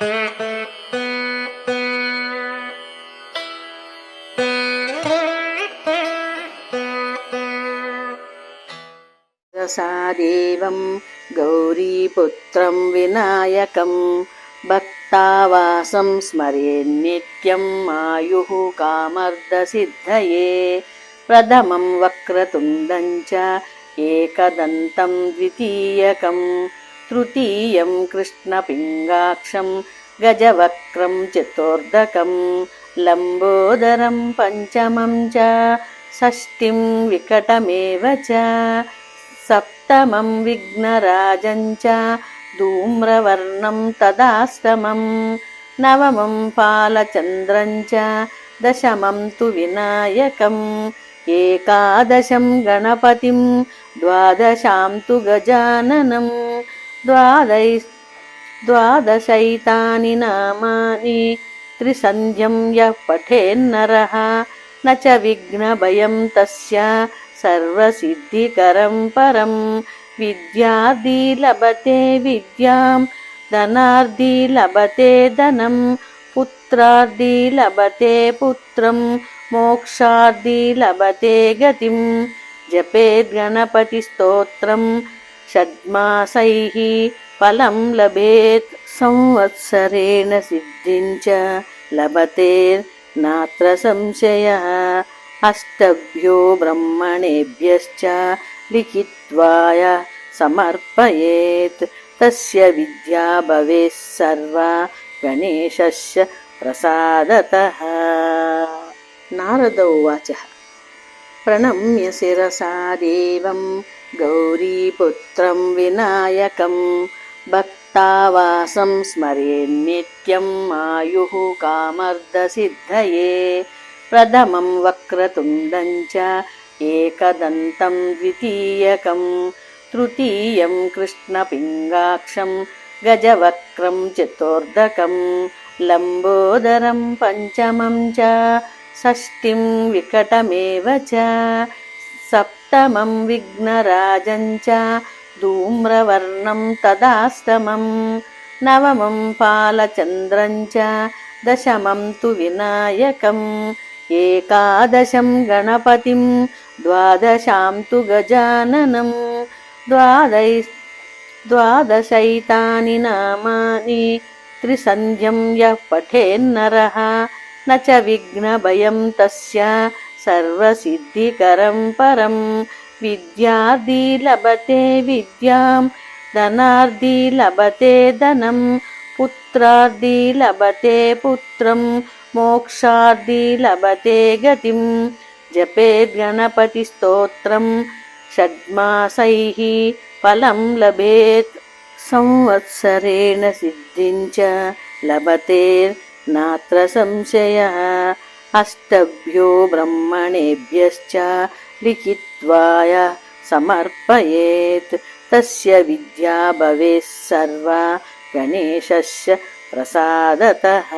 प्रसादेवं गौरीपुत्रं विनायकं भक्तावासं स्मरेन्नित्यं आयुः कामर्दसिद्धये। प्रथमं वक्रतुण्डं च एकदन्तं द्वितीयकं तृतीयं कृष्णपिङ्गाक्षं गजवक्त्रं चतुर्दकं लम्बोदरं पञ्चमं च षष्ठिं विकटमेव च सप्तमं विघ्नराजं च धूम्रवर्णं तदाष्टमं नवमं फालचन्द्रं च दशमं तु विनायकम् एकादशं गणपतिं द्वादशां तु गजाननं द्वादशैतानि नामानि त्रिसन्ध्यं यः पठेन्नरः न च विघ्नभयं तस्य सर्वसिद्धिकरं परं। विद्यार्थी लभते विद्यां धनार्थी लभते धनं पुत्रार्थी लभते पुत्रं मोक्षार्थी लभते गतिं। जपेत् गणपतिस्तोत्रं षड्मासैः फलं लभेत् संवत्सरेण सिद्धिं च लभते नात्र संशयः। अष्टभ्यो ब्रह्मणेभ्यश्च लिखित्वाय समर्पयेत् तस्य विद्या भवेत् सर्वा गणेशस्य प्रसादतः। नारद उवाच प्रणम्य शिरसा देवं गौरीपुत्रं विनायकं भक्तावासं स्मरेन्नित्यं आयुः कामर्दसिद्धये। प्रथमं वक्रतुण्डं च एकदन्तं द्वितीयकं तृतीयं कृष्णपिङ्गाक्षं गजवक्त्रं चतुर्दकं लम्बोदरं पञ्चमं च षष्ठिं विकटमेव च सप्तमं विघ्नराजं च धूम्रवर्णं तदाष्टमं नवमं फालचन्द्रं च दशमं तु विनायकम् एकादशं गणपतिं द्वादशां तु गजाननं द्वादशैतानि नामानि त्रिसन्ध्यं यः पठेन्नरः न च विघ्नभयं तस्य सर्वसिद्धिकरं परं। विद्यार्थी लभते विद्यां धनार्थी लभते धनं पुत्रार्थी लभते पुत्रं मोक्षार्थी लभते गतिं। जपेत् गणपतिस्तोत्रं षड्मासैः फलं लभेत् संवत्सरेण सिद्धिं च लभते नात्र संशयः। अष्टभ्यो ब्रह्मणेभ्यश्च लिखित्वाय समर्पयेत् तस्य विद्या भवेत् सर्वा गणेशस्य प्रसादतः।